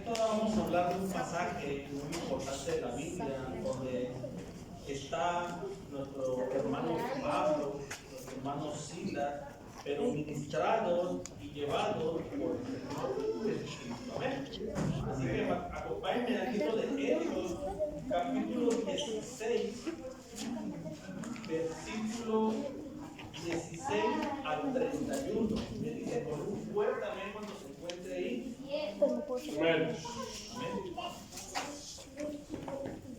esta hora vamos a hablar de un pasaje muy importante de la Biblia, donde está nuestro hermano Pablo, nuestro hermano Silas, pero ministrados y llevados por el Señor Jesucristo. Amén. Así que acompáñenme al libro de Hechos, capítulo 16, versículo 16 al 31. Me dice por un fuerte amén cuando se encuentre ahí. Amén.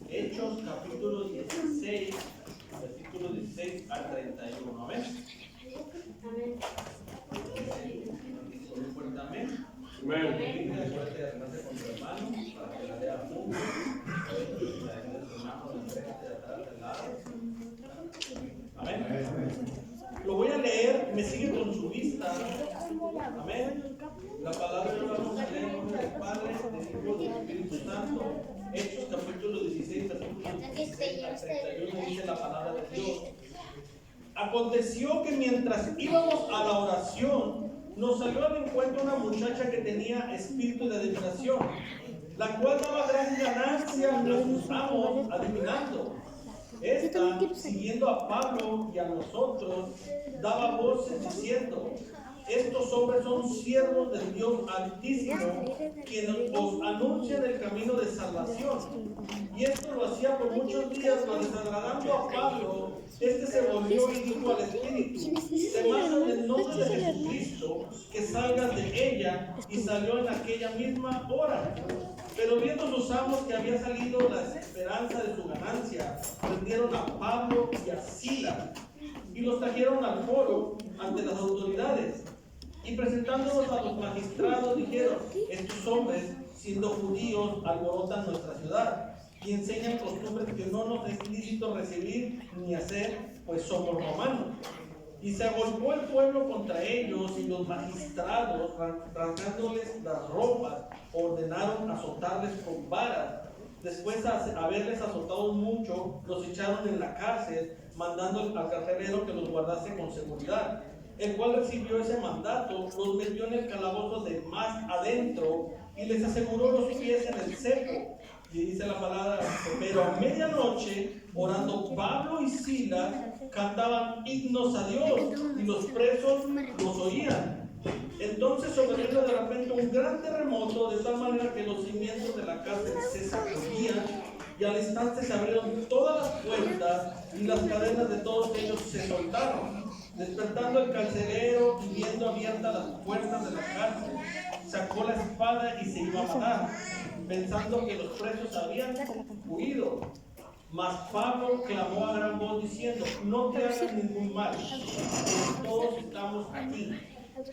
Hechos capítulo 16, versículo 16 al 31. Amén. Por un fuerte amén. Amén. Fuerte adelante con tu hermano para que la lea juntos. La de tu hermano de frente, de atrás, del lado. Amén. Lo voy a leer, me sigue con su vista. Amén. La palabra la vamos a leer en nombre del Padre, del Hijo y del Espíritu Santo. Hechos capítulo 16, versículo 16 al 31 dice la palabra de Dios. Aconteció que mientras íbamos a la oración, nos salió al encuentro una muchacha que tenía espíritu de adivinación, la cual daba gran ganancia a sus amos adivinando. Esta, siguiendo a Pablo y a nosotros, daba voces diciendo: estos hombres son siervos del Dios Altísimo, quien os anuncia el camino de salvación. Y esto lo hacía por muchos días, pero desagradando a Pablo, este se volvió y dijo al Espíritu: te mando en el nombre de Jesucristo que salgas de ella. Y salió en aquella misma hora. Pero viendo sus amos que había salido la esperanza de su ganancia, prendieron a Pablo y a Silas y los trajeron al foro ante las autoridades. Y presentándolos a los magistrados dijeron: estos hombres, siendo judíos, alborotan nuestra ciudad y enseñan costumbres que no nos es lícito recibir ni hacer, pues somos romanos. Y se agolpó el pueblo contra ellos, y los magistrados, rasgándoles las ropas, ordenaron azotarles con varas. Después de haberles azotado mucho, los echaron en la cárcel, mandando al carcelero que los guardase con seguridad. El cual recibió ese mandato, los metió en el calabozo de más adentro y les aseguró los pies en el cepo. Y dice la palabra: pero a medianoche, orando Pablo y Silas, cantaban himnos a Dios, y los presos los oían. Entonces sobrevino de repente un gran terremoto, de tal manera que los cimientos de la cárcel se sacudían, y al instante se abrieron todas las puertas, y las cadenas de todos ellos se soltaron. Despertando el carcelero y viendo abiertas las puertas de la cárcel, sacó la espada y se iba a matar, pensando que los presos habían huido. Mas Pablo clamó a gran voz diciendo: no te hagas ningún mal, porque todos estamos aquí.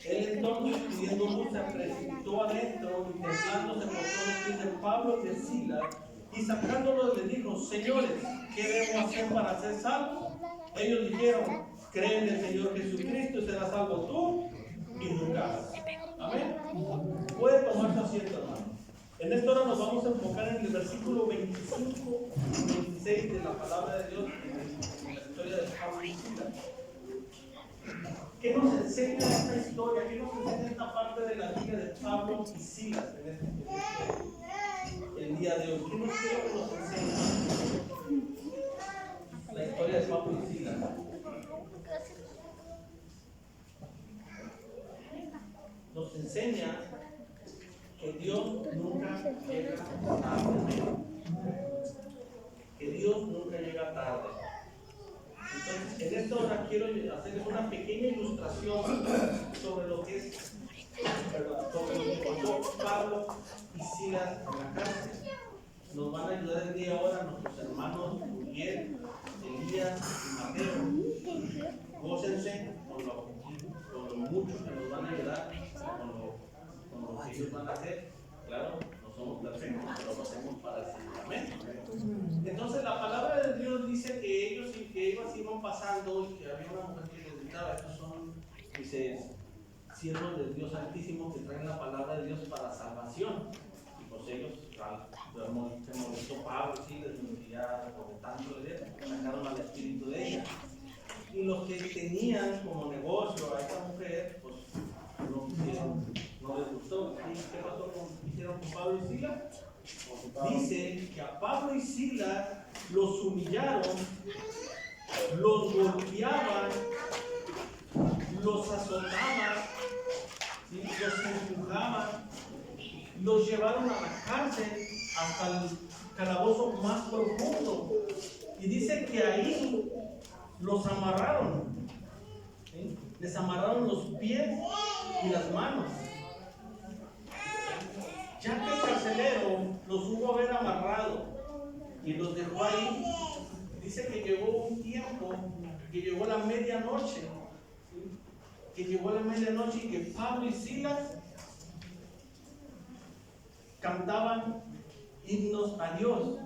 Él entonces, pidiendo luz, se precipitó adentro y temblando se postró a los pies de Pablo y de Silas, y sacándolos les dijo: señores, ¿qué debo hacer para ser salvo? Ellos dijeron: cree en el Señor Jesucristo y serás salvo tú y tu casa. Amén. Puede tomar su asiento, hermano. En esta hora nos vamos a enfocar en el versículo 25 y 26 de la palabra de Dios en la historia de Pablo y Silas. ¿Qué nos enseña esta historia? ¿Qué nos enseña esta parte de la vida de Pablo y Silas el día de hoy? ¿Qué nos enseña la historia de Pablo y Silas? Nos enseña que Dios nunca llega tarde. Que Dios nunca llega tarde. Entonces, en esta hora quiero hacerles una pequeña ilustración sobre lo que es, sobre lo que pasó Pablo y Silas en la cárcel. Nos van a ayudar el día ahora nuestros hermanos Miguel, Elías y Mateo. Gócense con lo mucho que nos van a ayudar, con lo que ellos van a hacer. Claro, no somos perfectos, pero lo hacemos para el Señor. Amén. Entonces la palabra de Dios dice que ellos iban pasando y que había una mujer que les gritaba: estos son, dice, siervos del Dios Altísimo que traen la palabra de Dios para salvación. Y pues ellos, se molestó Pablo, sí, les decía, por tanto, sacaron al espíritu de ella. Y los que tenían como negocio a esta mujer, pues no quisieron, no les gustó. ¿Y qué pasó con hicieron con Pablo y Silas? Dice que a Pablo y Silas los humillaron, los golpeaban, los azotaban, ¿sí? Los empujaban, los llevaron a la cárcel hasta el calabozo más profundo. Y dice que ahí los amarraron, ¿sí? Les amarraron los pies y las manos. Ya que el carcelero los hubo haber amarrado y los dejó ahí, dice que llegó un tiempo, que llegó la medianoche, ¿sí? Que llegó la medianoche y que Pablo y Silas cantaban himnos a Dios.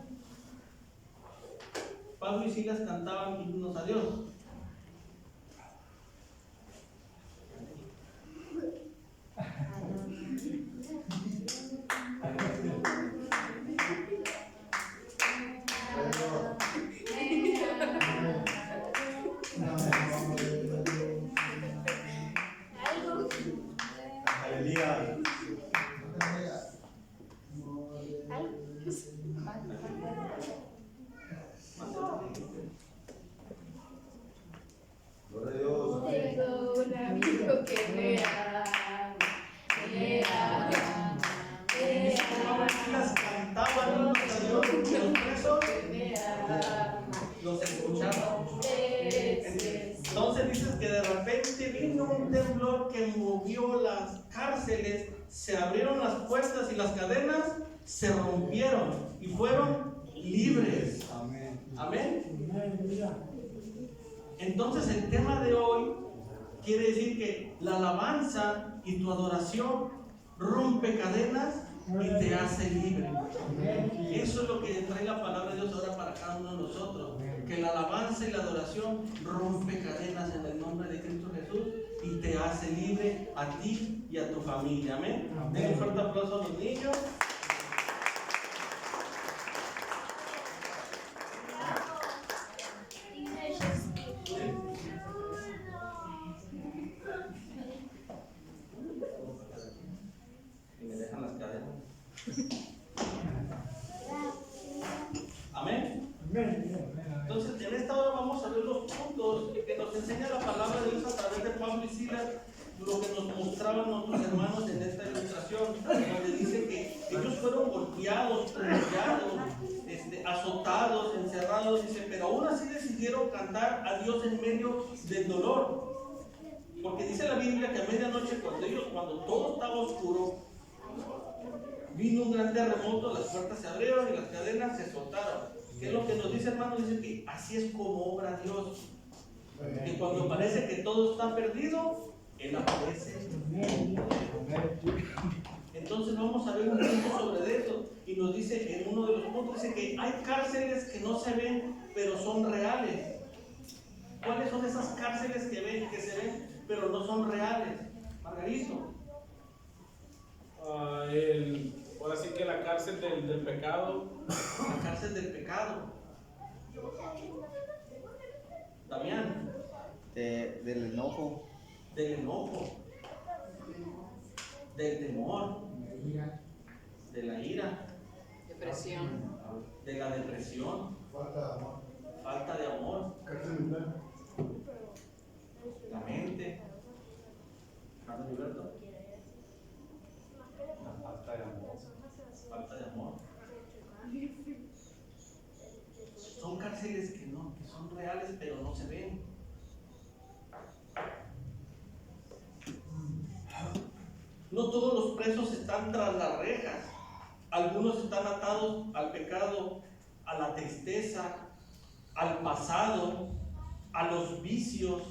Pablo y Silas cantaban himnos a Dios. Aleluya. Gloria a Dios. Tengo un amigo que me ama, Dice que Pablo y Silas cantaban himnos a Dios y los presos los escuchaban. Entonces dices que de repente vino un temblor que movió las cárceles, se abrieron las puertas y las cadenas se rompieron y fueron libres. Amén. Amén. Entonces el tema de hoy quiere decir que la alabanza y tu adoración rompe cadenas y te hace libre. Eso es lo que trae la palabra de Dios ahora para cada uno de nosotros. Que la alabanza y la adoración rompe cadenas en el nombre de Cristo Jesús y te hace libre a ti y a tu familia. Amén. Den un fuerte aplauso a los niños. Y me dejan las cadenas. Amén. Entonces, en esta hora vamos a ver los puntos que nos enseña la palabra de Dios a través de Pablo y Silas, lo que nos mostraban nuestros hermanos en esta ilustración, donde dice que ellos fueron golpeados, humillados, azotados, encerrados, dice, pero aún así decidieron cantar a Dios en medio del dolor. Porque dice la Biblia que a medianoche, cuando todo estaba oscuro, vino un gran terremoto, las puertas se abrieron y las cadenas se soltaron. ¿Qué es lo que nos dice, hermano? Dice que así es como obra Dios. Que cuando parece que todo está perdido, Él aparece. Entonces vamos a ver un punto sobre eso. Y nos dice, en uno de los puntos, dice que hay cárceles que no se ven, pero son reales. ¿Cuáles son esas cárceles que se ven, pero no son reales? Margarito. Ahora sí que la cárcel del pecado. La cárcel del pecado. Damián. Del enojo. Del enojo. Del temor. De la ira. Depresión. De la depresión. Falta de amor. Falta de amor. Cárcel mental. La mente. ¿Carlos Gilberto? La falta de amor. Falta de amor. Son cárceles que son reales, pero no se ven. No todos los presos están tras las rejas. Algunos están atados al pecado, a la tristeza, al pasado, a los vicios,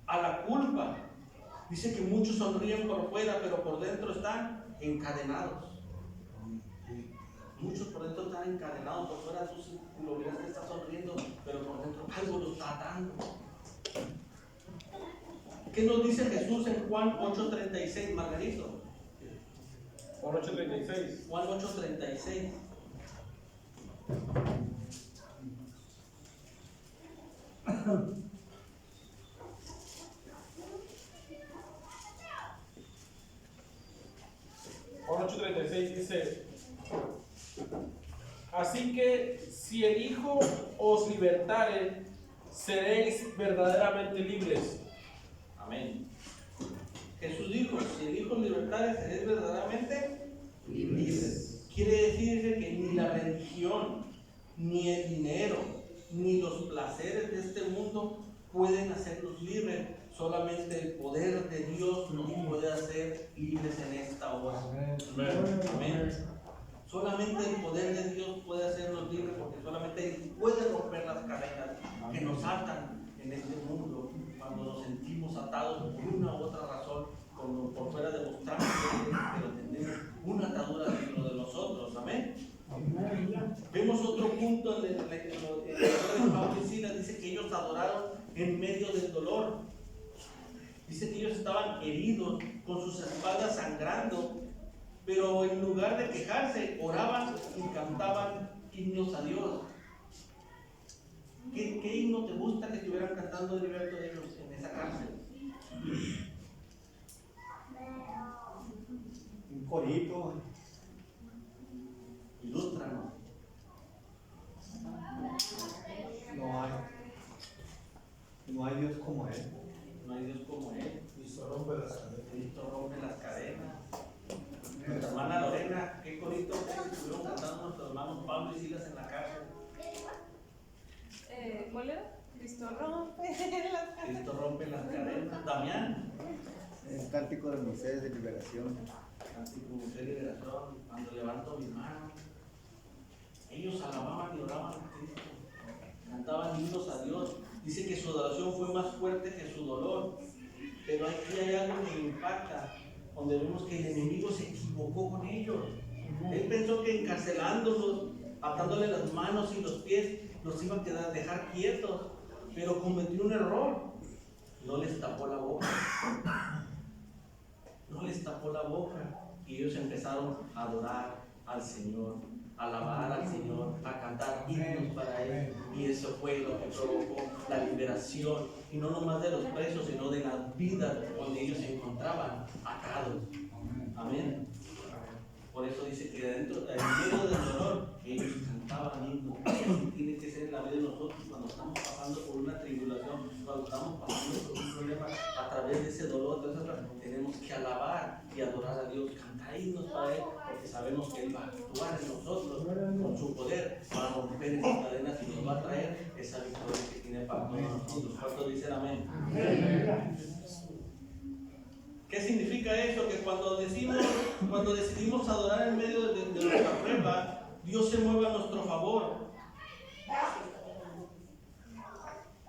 a la culpa. Dice que muchos sonríen por fuera, pero por dentro están encadenados. Muchos por dentro están encadenados, por fuera tú lo miras que está sonriendo, pero por dentro algo lo está atando. ¿Qué nos dice Jesús en Juan 8:36, Margarito? Juan 8:36. Juan 8:36. Juan 8:36 dice: así que si el Hijo os libertare, seréis verdaderamente libres. Amén. Jesús dijo, si el Hijo libertare, seréis verdaderamente libres. Quiere decir que ni la religión, ni el dinero, ni los placeres de este mundo pueden hacernos libres. Solamente el poder de Dios nos puede hacer libres en esta hora. Amén. Solamente el poder de Dios puede hacernos libres, porque solamente Él puede romper las cadenas que nos atan en este mundo cuando nos sentimos atados por una u otra razón, como por fuera demostramos que tenemos una atadura dentro de nosotros. Amén. Vemos otro punto en el de Pablo y Silas. Dice que ellos adoraron en medio del dolor. Dice que ellos estaban heridos, con sus espaldas sangrando, pero en lugar de quejarse, oraban y cantaban himnos a Dios. ¿Qué himno te gusta que estuvieran cantando Heriberto ellos en esa cárcel? Un corito. Ilústranos. No hay Dios como Él. No hay Dios como Él. Cristo rompe las cadenas. Cristo rompe las cadenas. Nuestra hermana Lorena, ¿qué corito estuvieron cantando nuestros hermanos Pablo y Silas en la cárcel? ¿Cuál era? Cristo rompe las cadenas. Cristo rompe las cadenas. Damián. El cántico de Moisés de liberación. Cántico de liberación. Cuando levanto mi mano. Ellos alababan y oraban a Cristo. Cantaban himnos a Dios. Dice que su adoración fue más fuerte que su dolor. Pero aquí hay algo que me impacta, donde vemos que el enemigo se equivocó con ellos. Él pensó que encarcelándolos, atándole las manos y los pies, los iba a dejar quietos, pero cometió un error. No les tapó la boca. No les tapó la boca. Y ellos empezaron a adorar al Señor, a alabar al Señor, a cantar himnos para Él. Y eso fue lo que provocó la liberación, y no nomás de los presos, sino de las vidas donde ellos se encontraban atados. Amén. Por eso dice que dentro, en medio del dolor, ellos cantaban himnos. Así tiene que ser la vida de nosotros cuando estamos pasando por una tribulación, cuando estamos pasando por un problema a través de ese dolor. Tenemos que alabar y adorar a Dios, cantar himnos para Él, porque sabemos que Él va a actuar en nosotros con su poder para romper esas cadenas y nos va a traer esa victoria que tiene para todos nosotros. ¿Cuántos dicen amén? ¿Qué significa eso? Que cuando decidimos adorar en medio de nuestra prueba, Dios se mueve a nuestro favor.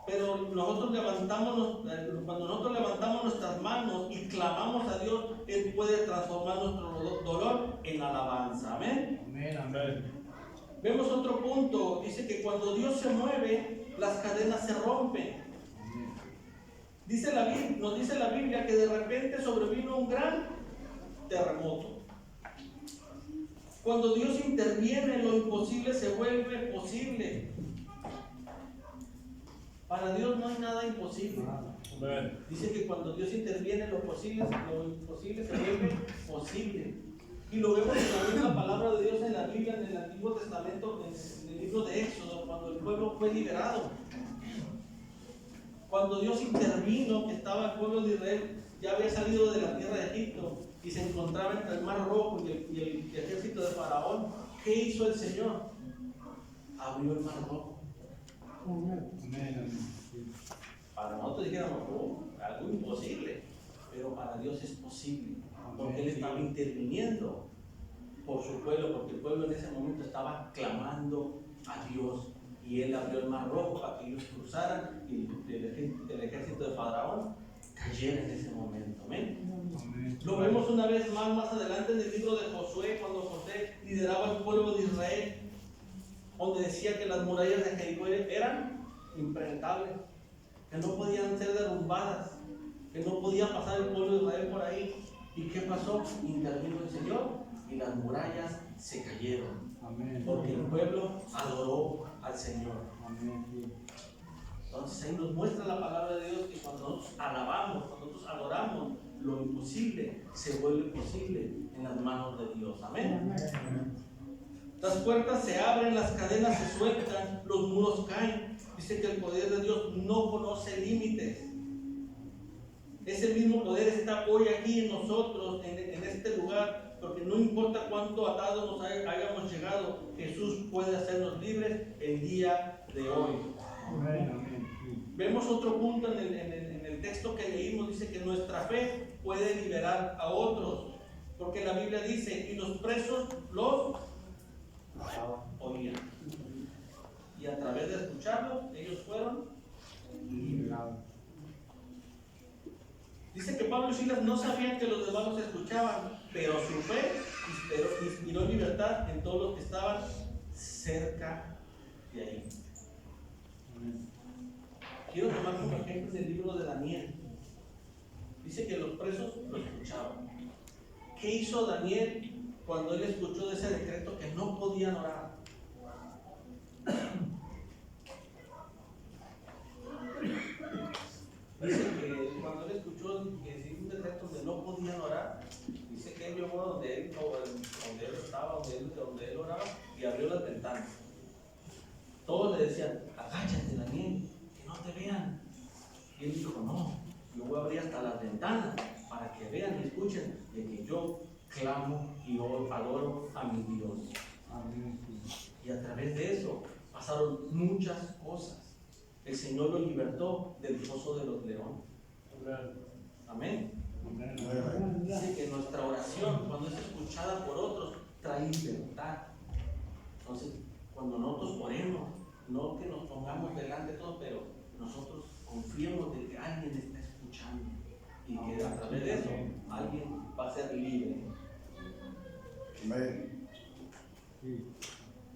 Pero cuando nosotros levantamos nuestras manos y clamamos a Dios, Él puede transformar nuestro dolor en alabanza. Amén. Amén. Vemos otro punto. Dice que cuando Dios se mueve, las cadenas se rompen. Nos dice la Biblia que de repente sobrevino un gran terremoto. Cuando Dios interviene, lo imposible se vuelve posible. Para Dios no hay nada imposible. Dice que cuando Dios interviene, lo imposible se vuelve posible. Y lo vemos en la palabra de Dios en la Biblia, en el Antiguo Testamento, en el libro de Éxodo, cuando el pueblo fue liberado. Cuando Dios intervino, que estaba el pueblo de Israel, ya había salido de la tierra de Egipto y se encontraba entre el Mar Rojo y el ejército de Faraón. ¿Qué hizo el Señor? Abrió el Mar Rojo. Para nosotros dijéramos, algo imposible, pero para Dios es posible, porque Él estaba interviniendo por su pueblo, porque el pueblo en ese momento estaba clamando a Dios. Y Él abrió el Mar Rojo para que ellos cruzaran y el ejército de Faraón cayera en ese momento. ¿Amén? Lo vemos una vez más adelante en el libro de Josué, cuando Josué lideraba el pueblo de Israel, donde decía que las murallas de Jericó eran impenetrables, que no podían ser derrumbadas, que no podía pasar el pueblo de Israel por ahí. ¿Y qué pasó? Intervino el Señor y las murallas se cayeron. Amén. Porque el pueblo adoró al Señor. Amén. Entonces ahí nos muestra la palabra de Dios que cuando nosotros alabamos, cuando nosotros adoramos, lo imposible se vuelve posible en las manos de Dios. Amén. Las puertas se abren, las cadenas se sueltan, los muros caen. Dice que el poder de Dios no conoce límites. Ese mismo poder está hoy aquí en nosotros, en este lugar, porque no importa cuánto atados nos hayamos llegado, Jesús puede hacernos libres el día de hoy. Vemos otro punto en el texto que leímos, dice que nuestra fe puede liberar a otros, porque la Biblia dice, y los presos los oían. Y a través de escucharlo, ellos fueron liberados. Dice que Pablo y Silas no sabían que los demás los escuchaban, pero su fe inspiró libertad en todos los que estaban cerca de ahí. Quiero tomar como ejemplo del libro de Daniel. Dice que los presos lo escuchaban. ¿Qué hizo Daniel cuando él escuchó de ese decreto que no podían orar? Dice que cuando él escuchó que si un decreto donde no podían orar, dice que él llegó donde él estaba, donde él oraba, y abrió las ventanas. Todos le decían, agáchate, Daniel, que no te vean. Y él dijo, no, yo voy a abrir hasta las ventanas para que vean y escuchen de que yo clamo y adoro a mi Dios. Amén. Y a través de eso pasaron muchas cosas. El Señor lo libertó del foso de los leones. Amén. Dice que nuestra oración, cuando es escuchada por otros, trae libertad. Entonces, cuando nosotros oremos, no que nos pongamos delante de todo, pero nosotros confiemos de que alguien está escuchando y que a través de eso alguien va a ser libre. Amén.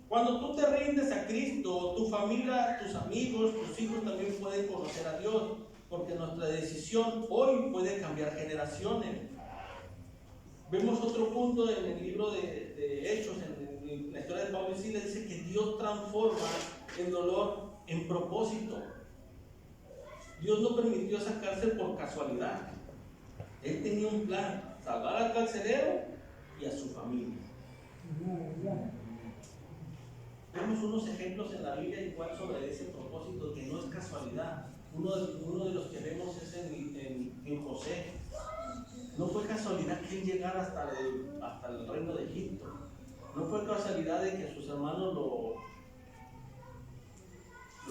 Cuando tú te rindes a Cristo, tu familia, tus amigos, tus hijos también pueden conocer a Dios, porque nuestra decisión hoy puede cambiar generaciones. Vemos otro punto en el libro de Hechos, en la historia de Pablo y Silas, dice que Dios transforma el dolor en propósito. Dios no permitió esa cárcel por casualidad. Él tenía un plan, salvar al carcelero y a su familia. Vemos unos ejemplos en la Biblia igual sobre ese propósito que no es casualidad. Uno de los que vemos es en José. No fue casualidad que él llegara hasta el reino de Egipto. No fue casualidad de que sus hermanos lo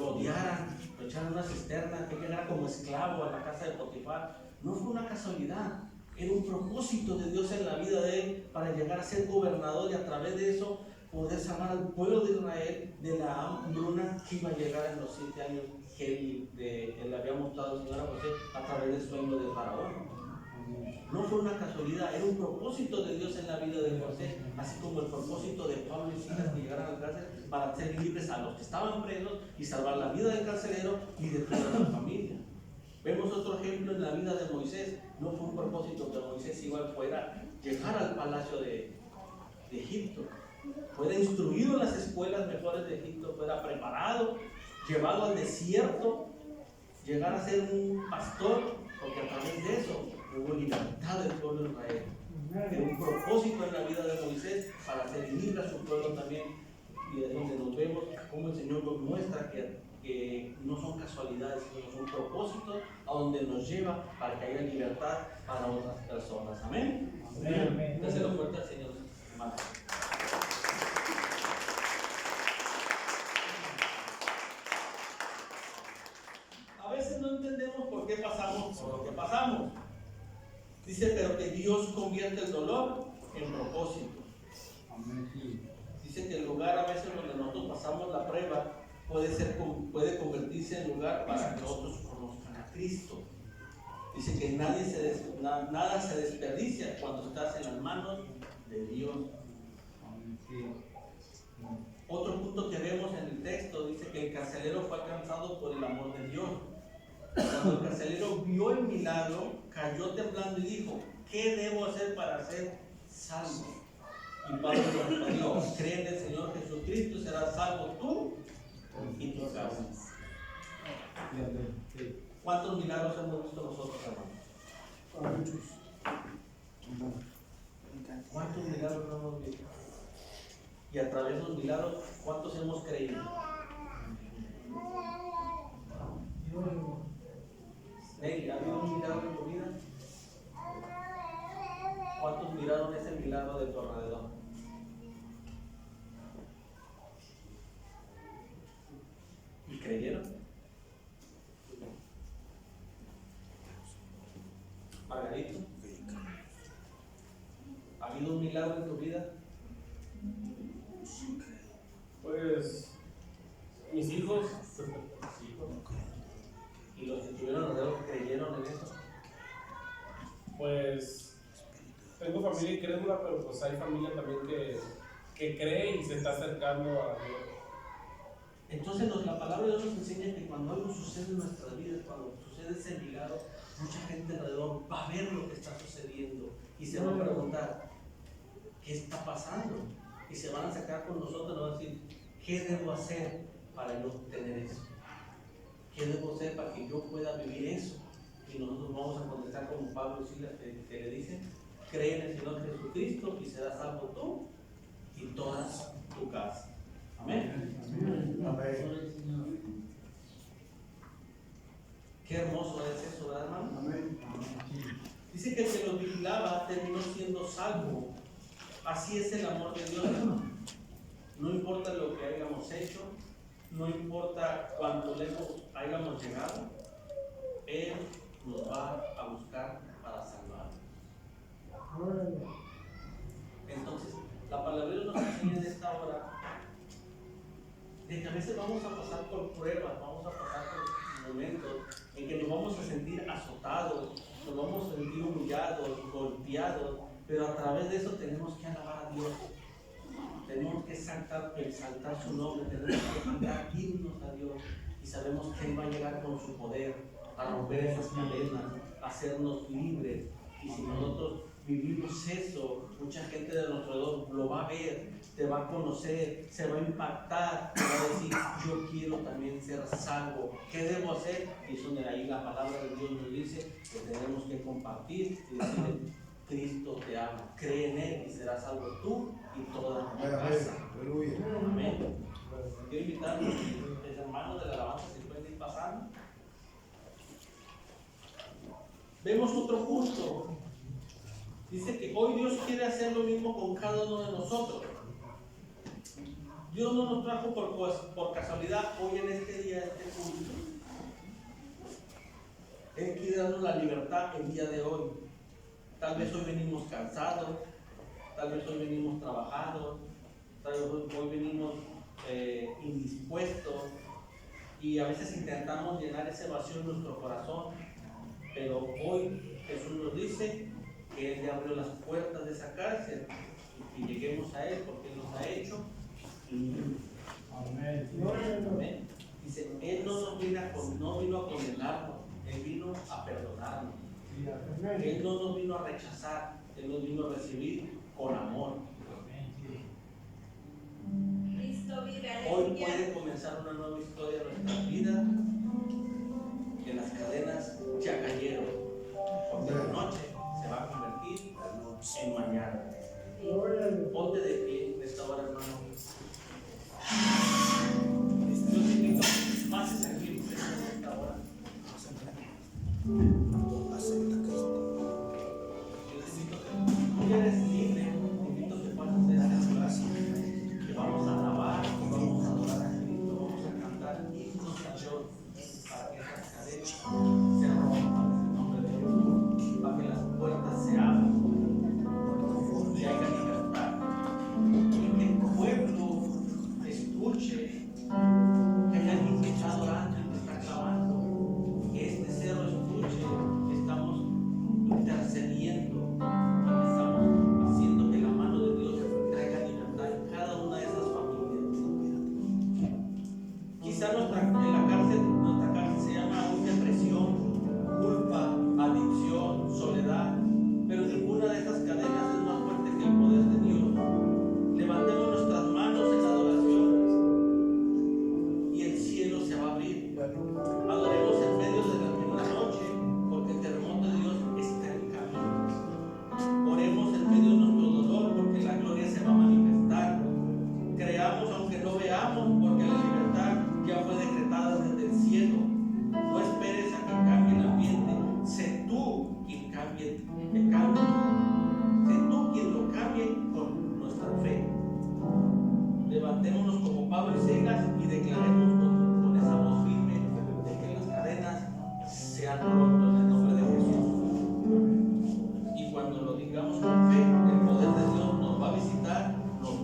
odiaran, lo echaran a una cisterna, que llegara como esclavo a la casa de Potifar. No fue una casualidad. Era un propósito de Dios en la vida de él para llegar a ser gobernador y a través de eso poder salvar al pueblo de Israel de la hambruna que iba a llegar en los 7 años que él había mostrado al Señor a José a través del sueño de Faraón. No fue una casualidad, era un propósito de Dios en la vida de José, así como el propósito de Pablo y Silas que llegaran a la cárcel para hacer libres a los que estaban presos y salvar la vida del carcelero y de toda la familia. Vemos otro ejemplo en la vida de Moisés. No fue un propósito que Moisés igual fuera llegar al palacio de Egipto, fuera instruido en las escuelas mejores de Egipto, fuera preparado, llevado al desierto, llegar a ser un pastor, porque a través de eso hubo libertad del pueblo de Israel. Era un propósito en la vida de Moisés para hacer libre a su pueblo también, y es donde nos vemos cómo el Señor nos muestra que no son casualidades, sino son propósitos a donde nos lleva para que haya libertad para otras personas. Amén. Amén. Dáselo fuerte al Señor, hermanos. A veces no entendemos por qué pasamos por lo que pasamos. Dice, pero que Dios convierte el dolor en propósito. Dice que el lugar a veces donde nosotros pasamos la prueba puede convertirse en lugar para que otros conozcan a Cristo. Dice que nada se desperdicia cuando estás en las manos de Dios. Otro punto que vemos en el texto dice que el carcelero fue alcanzado por el amor de Dios. Cuando el carcelero vio el milagro, cayó temblando y dijo, ¿qué debo hacer para ser salvo? Y Pablo le respondió, cree en el Señor Jesucristo y serás salvo tú y tu casa. ¿Cuántos milagros hemos visto nosotros, hermanos? Muchos. ¿Cuántos milagros no hemos visto? Y a través de los milagros, ¿cuántos hemos creído? Hey, ¿ha habido un milagro en tu vida? ¿Cuántos miraron ese milagro de tu alrededor? ¿Y creyeron? Margarito, ¿ha habido un milagro en tu vida? Pues mis hijos. ¿Y los que tuvieron alrededor creyeron en eso? Pues tengo familia incrédula, pero pues hay familia también que cree y se está acercando a Dios. Entonces la palabra de Dios nos enseña que cuando algo sucede en nuestras vidas, cuando sucede ese milagro, mucha gente alrededor va a ver lo que está sucediendo y se va a preguntar, ¿qué está pasando? Y se van a acercar con nosotros y nos van a decir, ¿qué debo hacer para yo tener eso? ¿Qué debo hacer para que yo pueda vivir eso? Y nosotros vamos a contestar como Pablo y Silas que le dicen, cree en el Señor Jesucristo y serás salvo tú y toda tu casa. Amén. Qué hermoso es eso, ¿verdad, hermano? Amén. Dice que el que los vigilaba terminó siendo salvo. Así es el amor de Dios, hermano. No importa lo que hayamos hecho, no importa cuánto lejos hayamos llegado, Él nos va a buscar para salvarnos. Entonces, la palabra de Dios nos enseña en esta hora de que a veces vamos a pasar por pruebas, vamos a pasar por momentos en que nos vamos a sentir azotados, nos vamos a sentir humillados, golpeados, pero a través de eso tenemos que alabar a Dios. Tenemos que exaltar su nombre, tenemos que cantar himnos a Dios y sabemos que Él va a llegar con su poder a romper esas cadenas, a hacernos libres. Y si nosotros vivimos eso, mucha gente de nuestro alrededor lo va a ver, te va a conocer, se va a impactar, va a decir, yo quiero también ser salvo. ¿Qué debo hacer? Y eso de ahí la palabra de Dios nos dice que tenemos que compartir y decirle, Cristo te ama, cree en Él y serás salvo tú y toda tu casa. Amén. Quiero invitar a los hermanos de la alabanza si pueden ir pasando. Vemos otro punto. Dice que hoy Dios quiere hacer lo mismo con cada uno de nosotros. Dios no nos trajo por casualidad hoy en este día, este culto. Él quiere darnos la libertad el día de hoy. Tal vez hoy venimos cansados, tal vez hoy venimos trabajados, tal vez hoy venimos indispuestos y a veces intentamos llenar ese vacío en nuestro corazón, pero hoy Jesús nos dice que Él le abrió las puertas de esa cárcel y que lleguemos a Él porque Él nos ha hecho libres. Amén. Amén. Dice, Él no vino a condenarnos, Él vino a perdonarnos. Él no nos vino a rechazar, Él nos vino a recibir con amor. Cristo vive, Hoy aleluya. puede comenzar una nueva historia en nuestra vida, que las cadenas ya cayeron, porque la noche se va a convertir en mañana. Ponte de pie en esta hora, hermano. Yo te invito a que pases aquí en esta hora. Tú eres libre, te invito a que pases de esta clase, que vamos a alabar, que vamos a adorar a Cristo, vamos a cantar himnos a Dios para que estas cadenas se rompan en el nombre de Dios, para que las puertas se abran y haya libertad.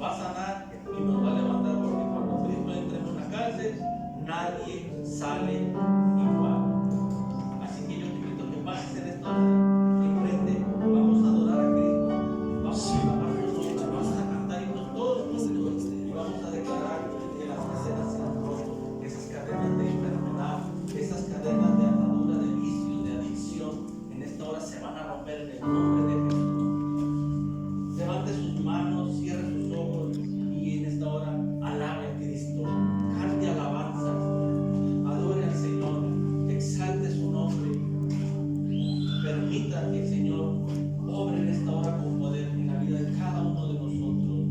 va a sanar y nos va a levantar, porque cuando Cristo entra en una cárcel, nadie sale igual. Así que yo te invito a que pases en esta hora enfrente, vamos a adorar a Cristo, vamos a alabar su nombre, vamos a cantar himnos todos juntos y vamos a declarar que las cadenas se han roto, esas cadenas de enfermedad, esas cadenas de atadura, de vicio, de adicción, en esta hora se van a romper en el nombre de Jesús. Levante sus manos, cierre sus ojos y en esta hora alabe a Cristo, cante alabanza, adore al Señor, exalte su nombre, permita que el Señor obre en esta hora con poder en la vida de cada uno de nosotros.